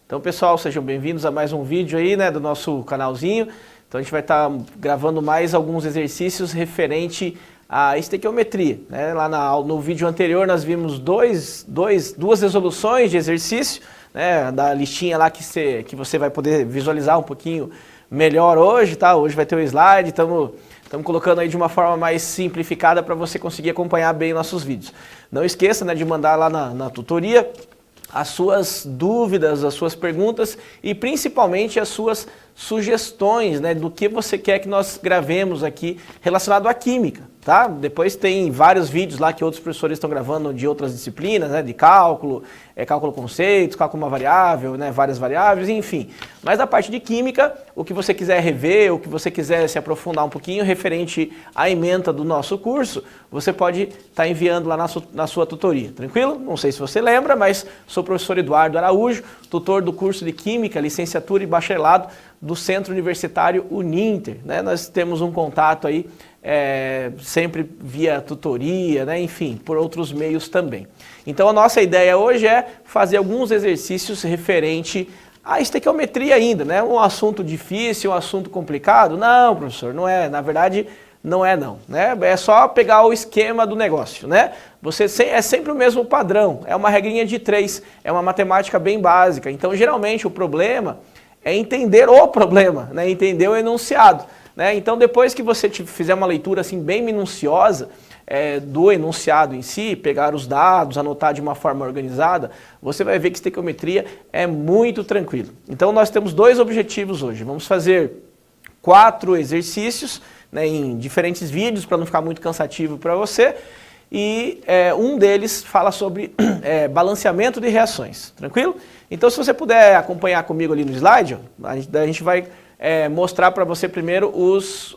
Então, pessoal, sejam bem-vindos a mais um vídeo aí, né, do nosso canalzinho. Então, a gente vai estar gravando mais alguns exercícios referente à estequiometria, né? Lá no vídeo anterior nós vimos duas resoluções de exercício, né, da listinha lá que você vai poder visualizar um pouquinho melhor hoje, tá? Hoje vai ter o slide, estamos colocando aí de uma forma mais simplificada para você conseguir acompanhar bem nossos vídeos. Não esqueça, né, de mandar lá na tutoria as suas dúvidas, as suas perguntas e principalmente as suas sugestões, né, do que você quer que nós gravemos aqui relacionado à química, tá? Depois tem vários vídeos lá que outros professores estão gravando de outras disciplinas, né, de cálculo, cálculo conceitos, cálculo uma variável, né, várias variáveis, enfim. Mas da parte de química, o que você quiser rever, o que você quiser se aprofundar um pouquinho referente à ementa do nosso curso, você pode estar enviando lá na sua tutoria, tranquilo? Não sei se você lembra, mas sou o professor Eduardo Araújo, tutor do curso de Química, licenciatura e bacharelado do Centro Universitário Uninter, né? Nós temos um contato aí sempre via tutoria, né? Enfim, por outros meios também. Então a nossa ideia hoje é fazer alguns exercícios referente à estequiometria ainda, né? Um assunto difícil, um assunto complicado? Não, professor, não é, na verdade não é não, né? É só pegar o esquema do negócio, né? É sempre o mesmo padrão, é uma regrinha de 3, é uma matemática bem básica. Então geralmente o problema é entender o problema, né? Entender o enunciado, né? Então depois que você fizer uma leitura assim bem minuciosa do enunciado em si, pegar os dados, anotar de uma forma organizada, você vai ver que estequiometria é muito tranquilo. Então nós temos dois objetivos hoje. Vamos fazer 4 exercícios, né, em diferentes vídeos para não ficar muito cansativo para você. E um deles fala sobre balanceamento de reações, tranquilo? Então se você puder acompanhar comigo ali no slide, ó, a gente vai mostrar para você primeiro os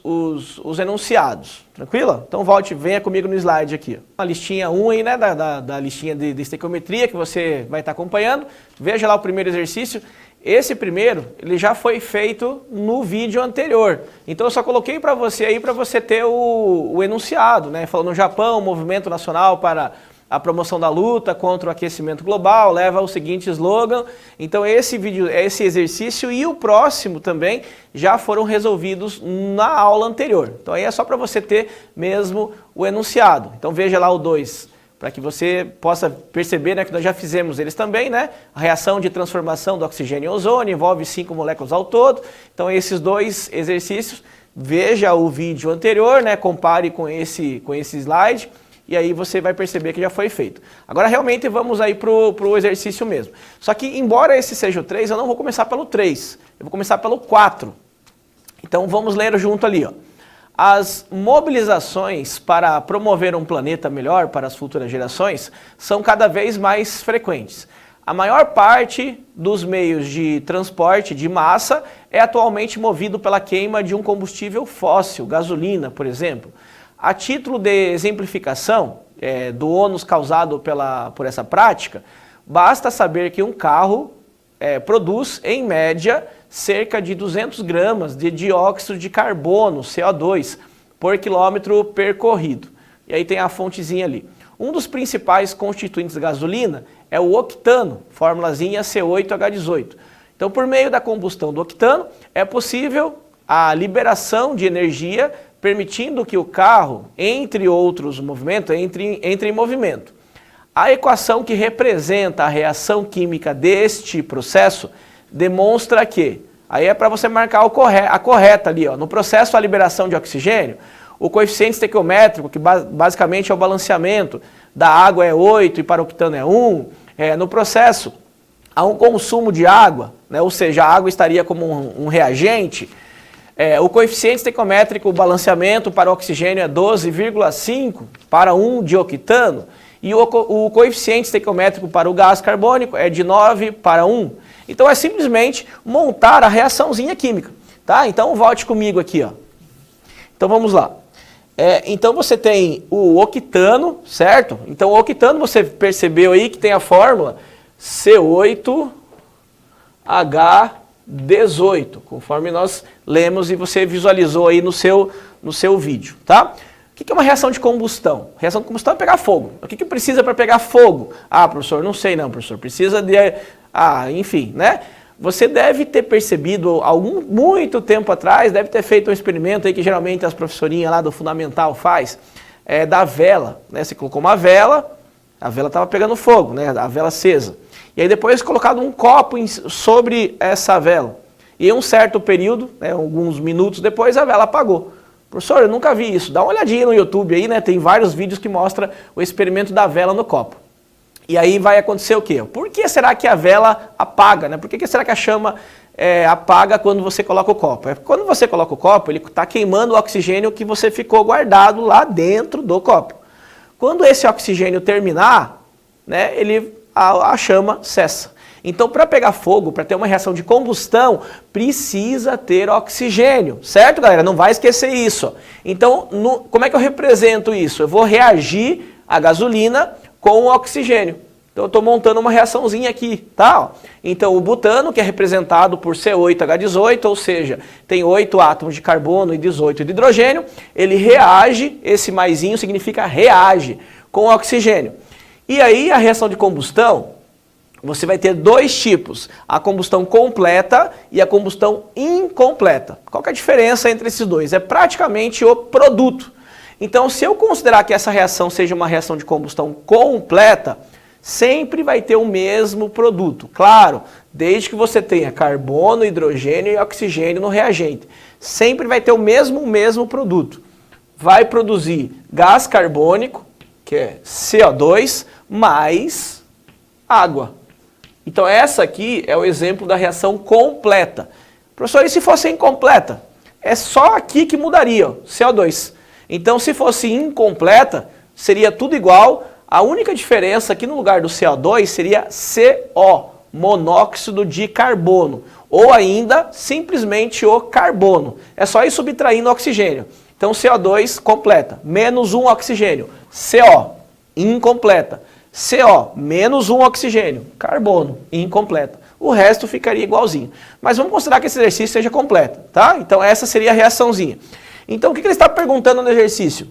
enunciados, tranquilo? Então venha comigo no slide aqui. Ó. A listinha 1 aí, né, da listinha de estequiometria que você vai estar acompanhando. Veja lá o primeiro exercício. Esse primeiro, ele já foi feito no vídeo anterior. Então eu só coloquei para você aí para você ter o enunciado, né? Falando no Japão, movimento nacional para a promoção da luta contra o aquecimento global, leva ao seguinte slogan. Então esse exercício e o próximo também já foram resolvidos na aula anterior. Então aí é só para você ter mesmo o enunciado. Então veja lá o 2. Para que você possa perceber, né, que nós já fizemos eles também, né? A reação de transformação do oxigênio em ozônio envolve 5 moléculas ao todo. Então esses 2 exercícios, veja o vídeo anterior, né? Compare com esse slide e aí você vai perceber que já foi feito. Agora realmente vamos aí pro exercício mesmo. Só que embora esse seja o 3, eu não vou começar pelo 3, eu vou começar pelo 4. Então vamos ler junto ali, ó. As mobilizações para promover um planeta melhor para as futuras gerações são cada vez mais frequentes. A maior parte dos meios de transporte de massa é atualmente movido pela queima de um combustível fóssil, gasolina, por exemplo. A título de exemplificação do ônus causado por essa prática, basta saber que um carro produz, em média, cerca de 200 gramas de dióxido de carbono, CO2, por quilômetro percorrido. E aí tem a fontezinha ali. Um dos principais constituintes da gasolina é o octano, formulazinha C8H18. Então, por meio da combustão do octano, é possível a liberação de energia, permitindo que o carro, entre outros movimentos, entre em movimento. A equação que representa a reação química deste processo demonstra que, aí é para você marcar a correta ali, ó, no processo a liberação de oxigênio, o coeficiente estequiométrico, que basicamente é o balanceamento, da água é 8 e para o octano é 1, no processo há um consumo de água, né, ou seja, a água estaria como um reagente, o coeficiente estequiométrico, o balanceamento para o oxigênio é 12,5 para 1 de octano, e o coeficiente estequiométrico para o gás carbônico é de 9 para 1. Então é simplesmente montar a reaçãozinha química, tá? Então volte comigo aqui, ó. Então vamos lá. Então você tem o octano, certo? Então o octano você percebeu aí que tem a fórmula C8H18, conforme nós lemos e você visualizou aí no seu vídeo, tá? O que é uma reação de combustão? Reação de combustão é pegar fogo. O que precisa para pegar fogo? Ah, professor, não sei não, professor. Precisa de... enfim, né? Você deve ter percebido, muito tempo atrás, deve ter feito um experimento aí que geralmente as professorinhas lá do Fundamental faz, da vela, né? Você colocou uma vela, a vela estava pegando fogo, né? A vela acesa. E aí depois colocado um copo sobre essa vela. E em um certo período, né, alguns minutos depois, a vela apagou. Professor, eu nunca vi isso. Dá uma olhadinha no YouTube aí, né? Tem vários vídeos que mostram o experimento da vela no copo. E aí vai acontecer o quê? Por que será que a vela apaga, né? Por que será que a chama apaga quando você coloca o copo? Quando você coloca o copo, ele está queimando o oxigênio que você ficou guardado lá dentro do copo. Quando esse oxigênio terminar, né, a chama cessa. Então, para pegar fogo, para ter uma reação de combustão, precisa ter oxigênio, certo, galera? Não vai esquecer isso. Então, como é que eu represento isso? Eu vou reagir a gasolina com o oxigênio. Então, eu estou montando uma reaçãozinha aqui, tá? Então, o butano, que é representado por C8H18, ou seja, tem 8 átomos de carbono e 18 de hidrogênio, ele reage, esse maisinho significa reage, com o oxigênio. E aí, a reação de combustão, você vai ter dois tipos, a combustão completa e a combustão incompleta. Qual que é a diferença entre esses dois? É praticamente o produto. Então, se eu considerar que essa reação seja uma reação de combustão completa, sempre vai ter o mesmo produto. Claro, desde que você tenha carbono, hidrogênio e oxigênio no reagente. Sempre vai ter o mesmo produto. Vai produzir gás carbônico, que é CO2, mais água. Então essa aqui é o exemplo da reação completa. Professor, e se fosse incompleta? É só aqui que mudaria, ó, CO2. Então se fosse incompleta, seria tudo igual. A única diferença aqui no lugar do CO2 seria CO, monóxido de carbono. Ou ainda, simplesmente o carbono. É só ir subtraindo o oxigênio. Então CO2 completa, menos um oxigênio. CO, incompleta. CO, menos um oxigênio, carbono, incompleta. O resto ficaria igualzinho. Mas vamos considerar que esse exercício seja completo, tá? Então essa seria a reaçãozinha. Então o que ele está perguntando no exercício?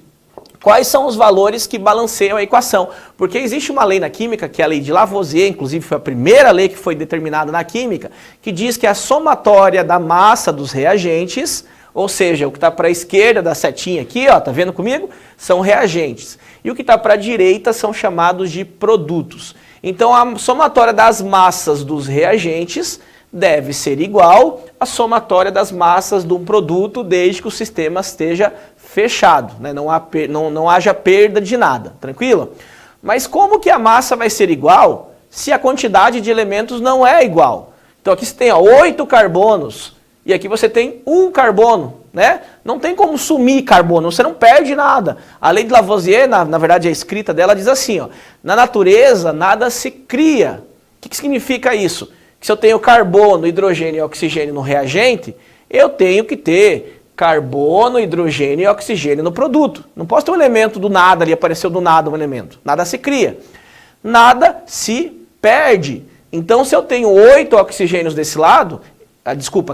Quais são os valores que balanceiam a equação? Porque existe uma lei na química, que é a lei de Lavoisier, inclusive foi a primeira lei que foi determinada na química, que diz que a somatória da massa dos reagentes, ou seja, o que está para a esquerda da setinha aqui, ó, tá vendo comigo? São reagentes. E o que está para a direita são chamados de produtos. Então a somatória das massas dos reagentes deve ser igual à somatória das massas de um produto, desde que o sistema esteja fechado, né? Não haja perda de nada, tranquilo? Mas como que a massa vai ser igual se a quantidade de elementos não é igual? Então aqui você tem 8 carbonos e aqui você tem 1 carbono, né? Não tem como sumir carbono, você não perde nada. A lei de Lavoisier, na verdade a escrita dela diz assim, ó, na natureza nada se cria. O que significa isso? Que se eu tenho carbono, hidrogênio e oxigênio no reagente, eu tenho que ter carbono, hidrogênio e oxigênio no produto. Não posso ter um elemento do nada ali, apareceu do nada um elemento. Nada se cria. Nada se perde. Então se eu tenho 8 oxigênios desse lado,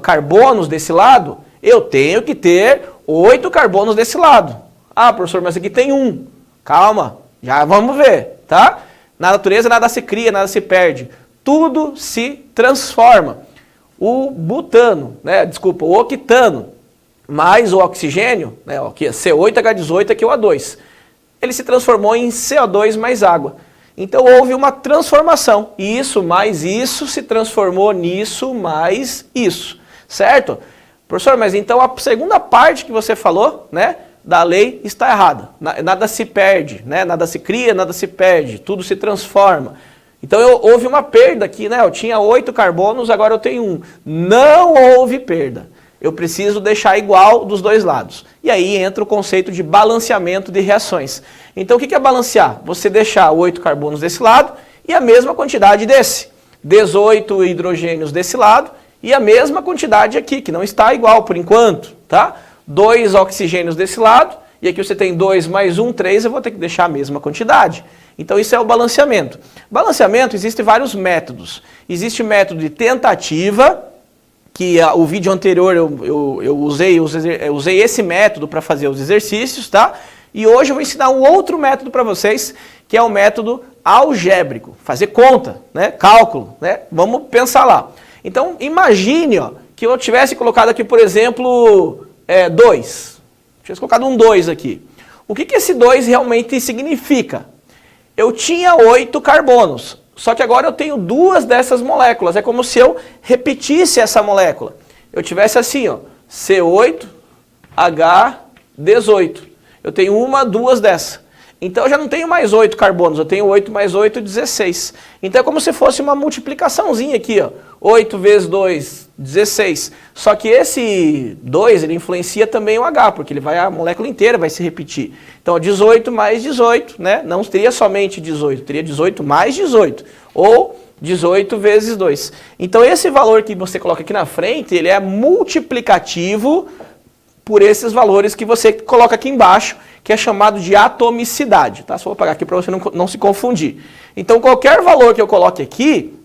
carbonos desse lado, eu tenho que ter 8 carbonos desse lado. Ah, professor, mas aqui tem 1. Calma, já vamos ver, tá? Na natureza nada se cria, nada se perde. Tudo se transforma. O butano, né, o octano, mais o oxigênio, né, aqui é C8H18, aqui é o A2. Ele se transformou em CO2 mais água. Então houve uma transformação. Isso mais isso se transformou nisso mais isso. Certo? Professor, mas então a segunda parte que você falou, né, da lei está errada. Nada se perde, né? Nada se cria, nada se perde. Tudo se transforma. Então houve uma perda aqui, né? Eu tinha 8 carbonos, agora eu tenho 1. Não houve perda. Eu preciso deixar igual dos dois lados. E aí entra o conceito de balanceamento de reações. Então o que é balancear? Você deixar 8 carbonos desse lado e a mesma quantidade desse. 18 hidrogênios desse lado e a mesma quantidade aqui, que não está igual por enquanto, tá? 2 oxigênios desse lado e aqui você tem 2 mais 1, 3, eu vou ter que deixar a mesma quantidade. Então isso é o balanceamento. Balanceamento, existem vários métodos. Existe o método de tentativa, que o vídeo anterior eu usei esse método para fazer os exercícios, tá? E hoje eu vou ensinar um outro método para vocês, que é o método algébrico, fazer conta, né? Cálculo, né? Vamos pensar lá. Então, imagine ó, que eu tivesse colocado aqui, por exemplo, 2. Tivesse colocado um 2 aqui. O que esse 2 realmente significa? Eu tinha 8 carbonos, só que agora eu tenho 2 dessas moléculas. É como se eu repetisse essa molécula. Eu tivesse assim, ó, C8H18. Eu tenho 1, 2 dessa. Então eu já não tenho mais 8 carbonos, eu tenho 8 mais 8, 16. Então é como se fosse uma multiplicaçãozinha aqui, ó. 8 vezes 2, 16. Só que esse 2, ele influencia também o H, porque a molécula inteira vai se repetir. Então 18 mais 18, né? Não teria somente 18, teria 18 mais 18. Ou 18 vezes 2. Então esse valor que você coloca aqui na frente, ele é multiplicativo por esses valores que você coloca aqui embaixo, que é chamado de atomicidade, tá? Só vou apagar aqui para você não se confundir. Então, qualquer valor que eu coloque aqui,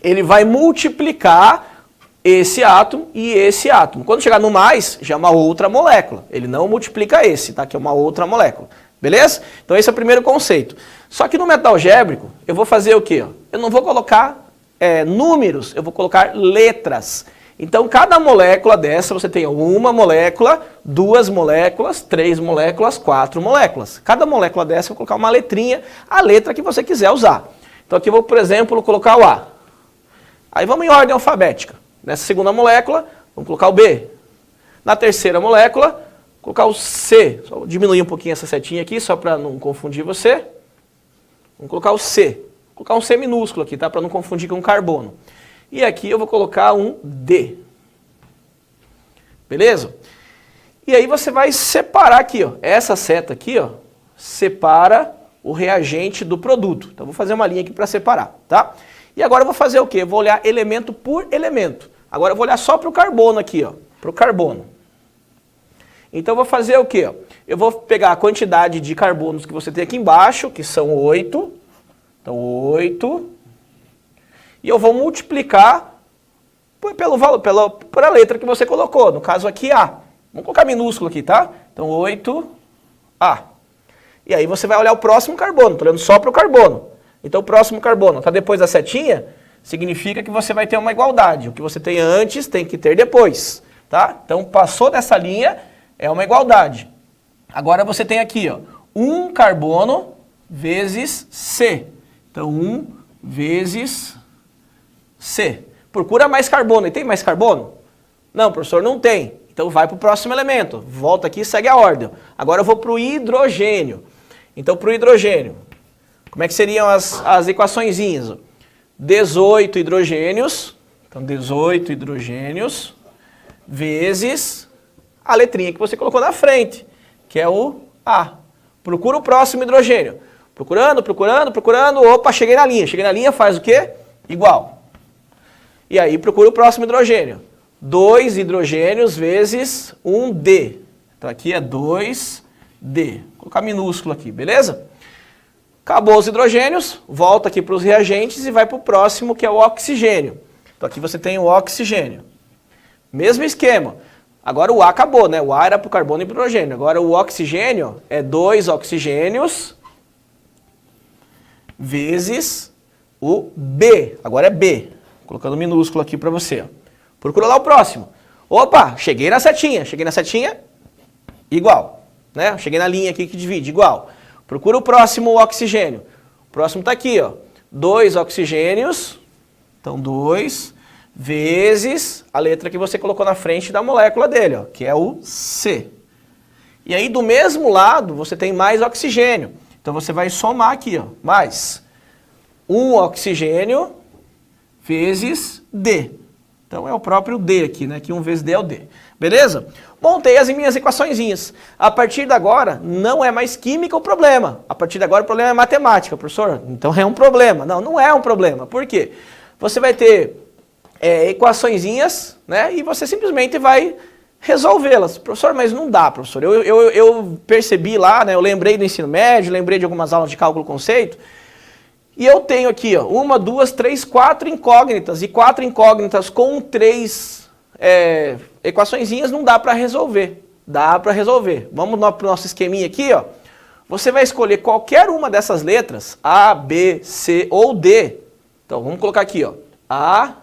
ele vai multiplicar esse átomo e esse átomo. Quando chegar no mais, já é uma outra molécula. Ele não multiplica esse, tá? Que é uma outra molécula. Beleza? Então, esse é o primeiro conceito. Só que no método algébrico, eu vou fazer o quê? Eu não vou colocar números, eu vou colocar letras. Então, cada molécula dessa, você tem 1 molécula, 2 moléculas, 3 moléculas, 4 moléculas. Cada molécula dessa, eu vou colocar uma letrinha, a letra que você quiser usar. Então, aqui eu vou, por exemplo, colocar o A. Aí vamos em ordem alfabética. Nessa segunda molécula, vamos colocar o B. Na terceira molécula, colocar o C. Só vou diminuir um pouquinho essa setinha aqui, só para não confundir você. Vamos colocar o C. Vou colocar um C minúsculo aqui, tá? Para não confundir com carbono. E aqui eu vou colocar um D. Beleza? E aí você vai separar aqui, ó. Essa seta aqui, ó, separa o reagente do produto. Então eu vou fazer uma linha aqui para separar, tá? E agora eu vou fazer o quê? Eu vou olhar elemento por elemento. Agora eu vou olhar só para o carbono aqui, ó. Para o carbono. Então eu vou fazer o quê? Ó? Eu vou pegar a quantidade de carbonos que você tem aqui embaixo, que são 8. Então 8... E eu vou multiplicar pelo valor, pela letra que você colocou. No caso aqui, A. Vamos colocar minúsculo aqui, tá? Então, 8A. E aí você vai olhar o próximo carbono. Estou olhando só para o carbono. Então, o próximo carbono está depois da setinha, significa que você vai ter uma igualdade. O que você tem antes tem que ter depois, tá? Então, passou dessa linha, é uma igualdade. Agora você tem aqui, ó, 1 carbono vezes C. Então, 1 vezes C. Procura mais carbono. E tem mais carbono? Não, professor, não tem. Então vai para o próximo elemento. Volta aqui e segue a ordem. Agora eu vou para o hidrogênio. Então para o hidrogênio, como é que seriam as equaçõezinhas? 18 hidrogênios. Então 18 hidrogênios vezes a letrinha que você colocou na frente, que é o A. Procura o próximo hidrogênio. Procurando, procurando, procurando. Opa, cheguei na linha. Cheguei na linha, faz o quê? Igual. E aí procura o próximo hidrogênio. 2 hidrogênios vezes 1D. Então aqui é 2D. Vou colocar minúsculo aqui, beleza? Acabou os hidrogênios, volta aqui para os reagentes e vai para o próximo, que é o oxigênio. Então aqui você tem o oxigênio. Mesmo esquema. Agora o A acabou, né? O A era para o carbono e para o hidrogênio. Agora o oxigênio é 2 oxigênios vezes o B. Agora é B. Colocando minúsculo aqui para você. Ó. Procura lá o próximo. Opa, cheguei na setinha. Cheguei na setinha, igual. Né? Cheguei na linha aqui que divide, igual. Procura o próximo oxigênio. O próximo está aqui, ó. 2 oxigênios. Então, 2 vezes a letra que você colocou na frente da molécula dele, ó, que é o C. E aí, do mesmo lado, você tem mais oxigênio. Então, você vai somar aqui, ó, mais 1 oxigênio vezes D. Então, é o próprio D aqui, né? Que 1 vezes D é o D. Beleza? Montei as minhas equaçõezinhas. A partir de agora, não é mais química o problema. A partir de agora, o problema é matemática, professor. Então, é um problema. Não, não é um problema. Por quê? Você vai ter equaçõezinhas, né? E você simplesmente vai resolvê-las. Professor, mas não dá, professor. Eu percebi lá, né? Eu lembrei do ensino médio, lembrei de algumas aulas de cálculo conceito. E eu tenho aqui, ó, 1, 2, 3, 4 incógnitas. E 4 incógnitas com 3 equaçõezinhas não dá para resolver. Dá para resolver. Vamos para o nosso esqueminha aqui, ó. Você vai escolher qualquer uma dessas letras, A, B, C ou D. Então, vamos colocar aqui, ó, A,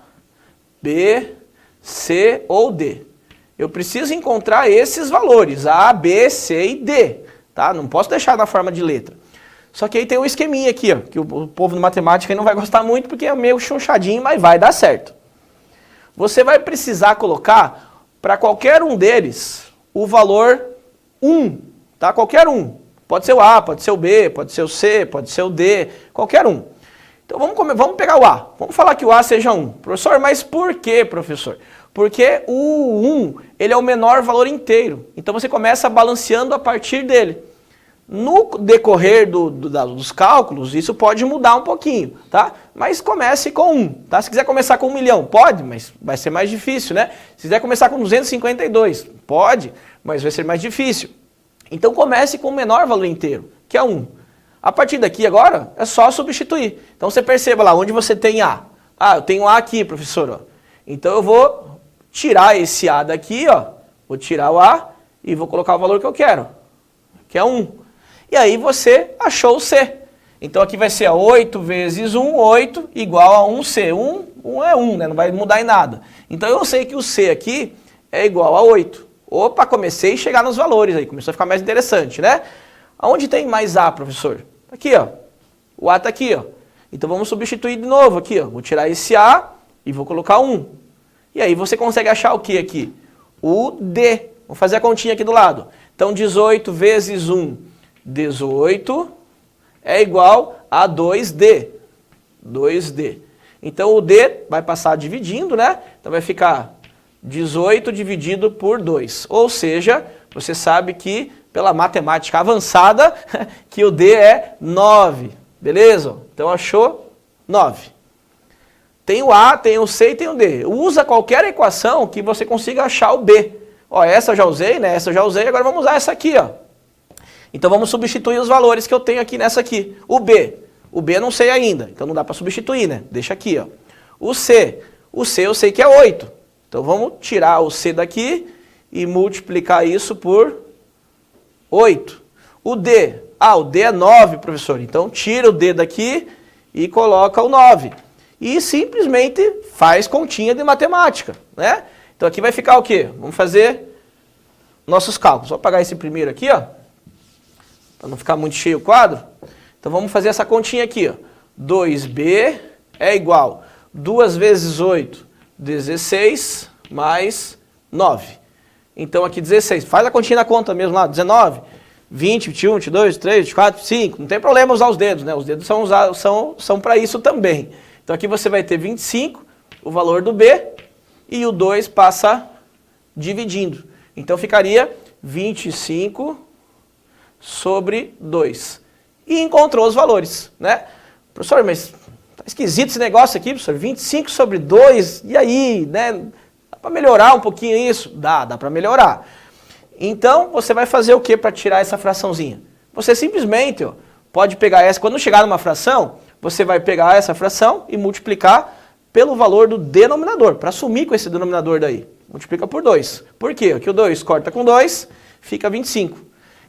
B, C ou D. Eu preciso encontrar esses valores, A, B, C e D, tá? Não posso deixar na forma de letra. Só que aí tem um esqueminha aqui, ó, que o povo de matemática não vai gostar muito porque é meio chunchadinho, mas vai dar certo. Você vai precisar colocar para qualquer um deles o valor 1, tá? Qualquer um. Pode ser o A, pode ser o B, pode ser o C, pode ser o D, qualquer um. Então vamos pegar o A. Vamos falar que o A seja 1. Professor, mas por quê, professor? Porque o 1, ele é o menor valor inteiro. Então você começa balanceando a partir dele. No decorrer dos cálculos, isso pode mudar um pouquinho, tá? Mas comece com 1, tá? Se quiser começar com 1 milhão, pode, mas vai ser mais difícil, né? Se quiser começar com 252, pode, mas vai ser mais difícil. Então comece com o menor valor inteiro, que é 1. A partir daqui agora, é só substituir. Então você perceba lá, onde você tem A. Ah, eu tenho A aqui, professor, ó. Então eu vou tirar esse A daqui, ó. Vou tirar o A e vou colocar o valor que eu quero, que é 1. E aí você achou o C. Então aqui vai ser 8 vezes 1, 8, igual a 1C. 1 é 1, né? Não vai mudar em nada. Então eu sei que o C aqui é igual a 8. Opa, comecei a chegar nos valores aí, começou a ficar mais interessante, né? Aonde tem mais A, professor? Aqui, ó. O A está aqui, ó. Então vamos substituir de novo aqui, ó. Vou tirar esse A e vou colocar 1. E aí você consegue achar o que aqui? O D. Vamos fazer a continha aqui do lado. Então 18 vezes 1, 18 é igual a 2D. 2D. Então o D vai passar dividindo, né? Então vai ficar 18 dividido por 2. Ou seja, você sabe que, pela matemática avançada, que o D é 9. Beleza? Então achou 9. Tem o A, tem o C e tem o D. Usa qualquer equação que você consiga achar o B. Ó, essa eu já usei, né? Essa eu já usei, agora vamos usar essa aqui, ó. Então vamos substituir os valores que eu tenho aqui nessa aqui. O B eu não sei ainda, então não dá para substituir, né? Deixa aqui, ó. O C eu sei que é 8. Então vamos tirar o C daqui e multiplicar isso por 8. O D é 9, professor. Então tira o D daqui e coloca o 9. E simplesmente faz continha de matemática, né? Então aqui vai ficar o quê? Vamos fazer nossos cálculos. Vou apagar esse primeiro aqui, ó, para não ficar muito cheio o quadro. Então vamos fazer essa continha aqui, ó. 2B é igual 2 vezes 8, 16, mais 9. Então aqui 16. Faz a continha na conta mesmo lá. 19, 20, 21, 22, 23, 24, 25. Não tem problema usar os dedos, né? Os dedos são para isso também. Então aqui você vai ter 25, o valor do B, e o 2 passa dividindo. Então ficaria 25 sobre 2. E encontrou os valores, né? Professor, mas tá esquisito esse negócio aqui, professor. 25 sobre 2, e aí, né? Dá para melhorar um pouquinho isso? Dá para melhorar. Então, você vai fazer o que para tirar essa fraçãozinha? Você simplesmente, ó, pode pegar essa, quando chegar numa fração, você vai pegar essa fração e multiplicar pelo valor do denominador, para sumir com esse denominador daí. Multiplica por 2. Por quê? Aqui o 2 corta com 2, fica 25.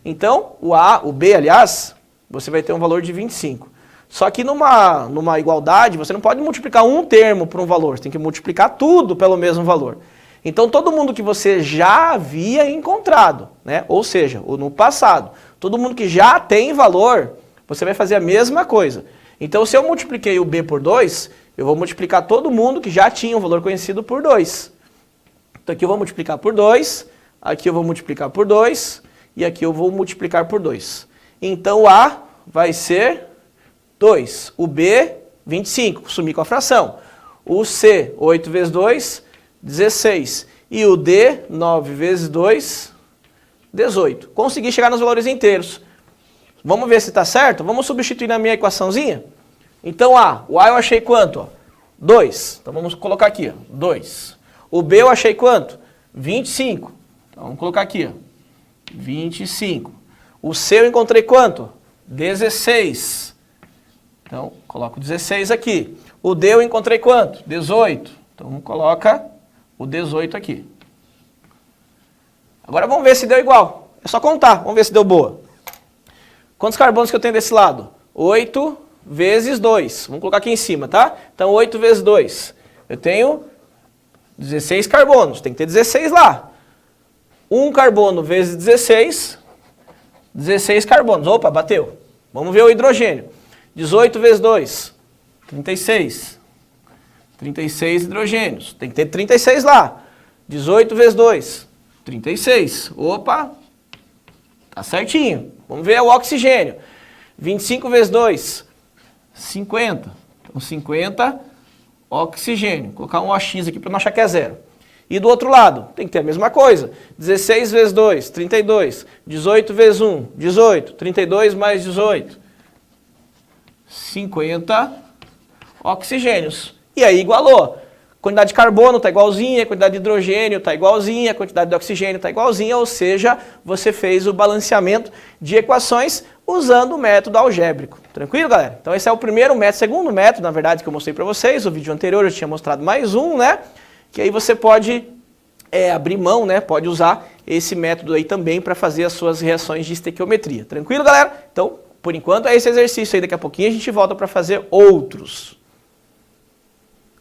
Então, o B, aliás, você vai ter um valor de 25. Só que numa igualdade, você não pode multiplicar um termo por um valor, você tem que multiplicar tudo pelo mesmo valor. Então, todo mundo que você já havia encontrado, né? Ou seja, no passado, todo mundo que já tem valor, você vai fazer a mesma coisa. Então, se eu multipliquei o B por 2, eu vou multiplicar todo mundo que já tinha um valor conhecido por 2. Então, aqui eu vou multiplicar por 2, aqui eu vou multiplicar por 2, e aqui eu vou multiplicar por 2. Então, o A vai ser 2. O B, 25, sumir com a fração. O C, 8 vezes 2, 16. E o D, 9 vezes 2, 18. Consegui chegar nos valores inteiros. Vamos ver se está certo? Vamos substituir na minha equaçãozinha? Então, o A eu achei quanto? Ó? 2. Então, vamos colocar aqui, ó, 2. O B eu achei quanto? 25. Então, vamos colocar aqui, ó, 25. O C eu encontrei quanto? 16. Então, coloco 16 aqui. O D eu encontrei quanto? 18. Então, coloca o 18 aqui. Agora vamos ver se deu igual. É só contar, vamos ver se deu boa. Quantos carbonos que eu tenho desse lado? 8 vezes 2. Vamos colocar aqui em cima, tá? Então, 8 vezes 2. Eu tenho 16 carbonos, tem que ter 16 lá. 1 carbono vezes 16, 16 carbonos. Opa, bateu. Vamos ver o hidrogênio. 18 vezes 2, 36. 36 hidrogênios. Tem que ter 36 lá. 18 vezes 2, 36. Opa, tá certinho. Vamos ver o oxigênio. 25 vezes 2, 50. Então, 50 oxigênio. Vou colocar um OX aqui para não achar que é zero. E do outro lado, tem que ter a mesma coisa. 16 vezes 2, 32. 18 vezes 1, 18. 32 mais 18. 50 oxigênios. E aí igualou. A quantidade de carbono está igualzinha, a quantidade de hidrogênio está igualzinha, a quantidade de oxigênio está igualzinha, ou seja, você fez o balanceamento de equações usando o método algébrico. Tranquilo, galera? Então esse é o primeiro método, segundo método, na verdade, que eu mostrei para vocês. O vídeo anterior eu tinha mostrado mais um, né? Que aí você pode abrir mão, né? Pode usar esse método aí também para fazer as suas reações de estequiometria. Tranquilo, galera? Então, por enquanto é esse exercício aí. Daqui a pouquinho a gente volta para fazer outros.